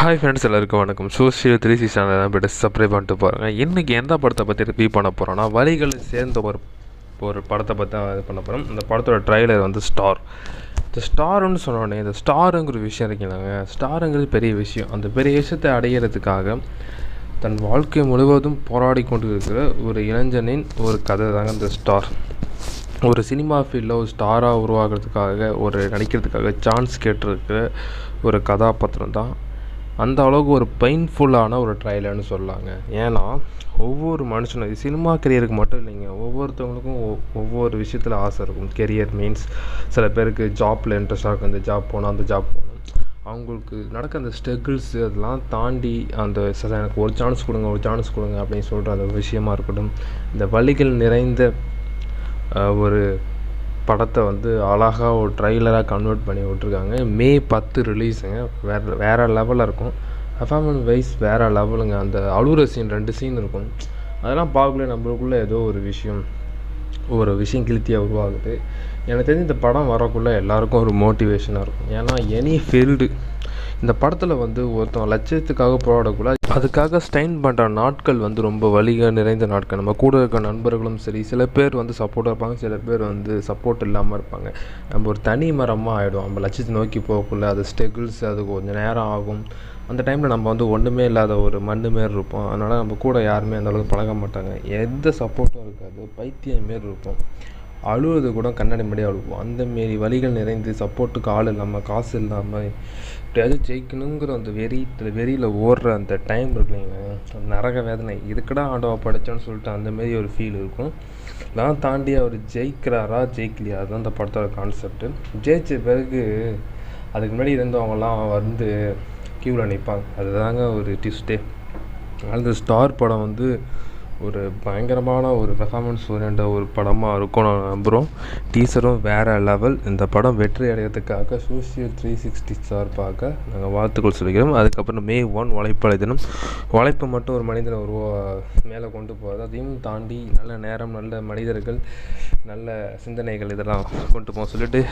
Hi friends, எல்லாருக்கும் வணக்கம். Social 360 channel தான் போய்ட்டு சப்ஸ்கிரைப் பண்ணிட்டு போகிறாங்க. இன்றைக்கி எந்த படத்தை பற்றி ரிவ்யூ பண்ண போகிறோன்னா, வரிகளை சேர்ந்த ஒரு படத்தை பற்றி தான் இது பண்ண போகிறோம். இந்த படத்தோட ட்ரைலர் வந்து ஸ்டார். இந்த ஸ்டார்னு சொன்னோடனே, இந்த ஸ்டாருங்கிற விஷயம் இருக்குங்க, ஸ்டாருங்கிறது பெரிய விஷயம். அந்த பெரிய விஷயத்தை அடையிறதுக்காக தன் வாழ்க்கை முழுவதும் போராடி கொண்டு இருக்கிற ஒரு இளைஞனின் ஒரு கதை தாங்க இந்த ஸ்டார். ஒரு சினிமா ஃபீல்டில் ஒரு ஸ்டாராக உருவாகிறதுக்காக, ஒரு நடிக்கிறதுக்காக சான்ஸ் கேட்டிருக்கிற ஒரு கதாபாத்திரம் தான். அந்த அளவுக்கு ஒரு பெயின்ஃபுல்லான ஒரு ட்ரைலர்னு சொல்லலாங்க. ஏன்னா ஒவ்வொரு மனுஷனும் சினிமா கெரியருக்கு மட்டும் இல்லைங்க, ஒவ்வொருத்தவங்களுக்கும் ஒவ்வொரு விஷயத்தில் ஆசை இருக்கும். கெரியர் மீன்ஸ் சில பேருக்கு ஜாப்பில் இன்ட்ரெஸ்டாக இருக்கும், அந்த ஜாப் போனால் அந்த ஜாப் போகணும். அவங்களுக்கு நடக்க அந்த ஸ்ட்ரகிள்ஸு அதெல்லாம் தாண்டி அந்த எனக்கு ஒரு சான்ஸ் கொடுங்க அப்படின்னு சொல்கிற அந்த விஷயமா இருக்கட்டும். இந்த வலிகள் நிறைந்த ஒரு படத்தை வந்து அழகாக ஒரு ட்ரைலராக கன்வெர்ட் பண்ணி விட்ருக்காங்க. மே 10 ரிலீஸுங்க. வேறு லெவலில் இருக்கும். பர்ஃபார்மன்ஸ் வைஸ் வேறு லெவலுங்க. அந்த அழுகிற சீன் 2 சீன் இருக்கும். அதெல்லாம் பார்க்கல நம்மளுக்குள்ளே ஏதோ ஒரு விஷயம் கிழித்தியாக உருவாகுது. எனக்கு தெரிஞ்சு இந்த படம் வரக்குள்ளே எல்லாருக்கும் ஒரு மோட்டிவேஷனாக இருக்கும். ஏன்னா எனி ஃபீல்டு இந்த படத்தில் வந்து ஒருத்தன் லட்சியத்துக்காக போராடக்குள்ள அதுக்காக ஸ்டைன் பண்ணுற நாட்கள் வந்து ரொம்ப வலிக நிறைந்த நாட்கள். நம்ம கூட இருக்க நண்பர்களும் சரி, சில பேர் வந்து சப்போர்ட்டாக இருப்பாங்க, சில பேர் வந்து சப்போர்ட் இல்லாமல் இருப்பாங்க. நம்ம ஒரு தனி மரமாக ஆகிடும். நம்ம லட்சியத்தை நோக்கி போகக்குள்ள அது ஸ்ட்ரகிள்ஸ், அது கொஞ்சம் நேரம் ஆகும். அந்த டைமில் நம்ம வந்து ஒன்றுமே இல்லாத ஒரு மண்ணு மாரி இருப்போம். அதனால் நம்ம கூட யாருமே அந்தளவுக்கு பழக மாட்டாங்க. எந்த சப்போர்ட்டும் இருக்காது. பைத்தியம் மாரி இருப்போம். அழுவது கூட கண்ணாடி முன்னாடியே அழுவோம். அந்தமாரி வலிகள் நிறைந்து சப்போர்ட்டுக்கு ஆள் இல்லாமல், காசு இல்லாமல், எப்படியாவது ஜெயிக்கணுங்கிற அந்த வெறியில் ஓடுற அந்த டைம் இருக்குல்லைங்க, அந்த நரக வேதனை. இதுக்கடா ஆண்டவா படைச்சோன்னு சொல்லிட்டு அந்தமாரி ஒரு ஃபீல் இருக்கும். நான் தாண்டி அவர் ஜெயிக்கிறாரா ஜெயிக்கலையா, அதுதான் அந்த படத்தோட கான்செப்ட்டு. ஜெயிச்ச பிறகு அதுக்கு முன்னாடி இருந்தவங்கலாம் வந்து க்யூவில் நிற்பாங்க. அதுதாங்க ஒரு ட்விஸ்ட்டே. அந்த ஸ்டார் படம் வந்து ஒரு பயங்கரமான ஒரு பெர்ஃபார்மன்ஸ் ஓரியன்ட் ஒரு படமாக இருக்கும் நான் நம்புகிறோம். டீசரும் வேறு லெவல். இந்த படம் வெற்றி அடைகிறதுக்காக சோசியல் 360 சார்பாக நாங்கள் வாழ்த்துக்கள் சொல்லிக்கிறோம். அதுக்கப்புறம் May 1 உழைப்பாளர் தினம். உழைப்பு மட்டும் ஒரு மனிதனை மேலே கொண்டு போகிறது, அதையும் தாண்டி நல்ல நேரம், நல்ல மனிதர்கள், நல்ல சிந்தனைகள் இதெல்லாம் கொண்டு போக சொல்லிட்டு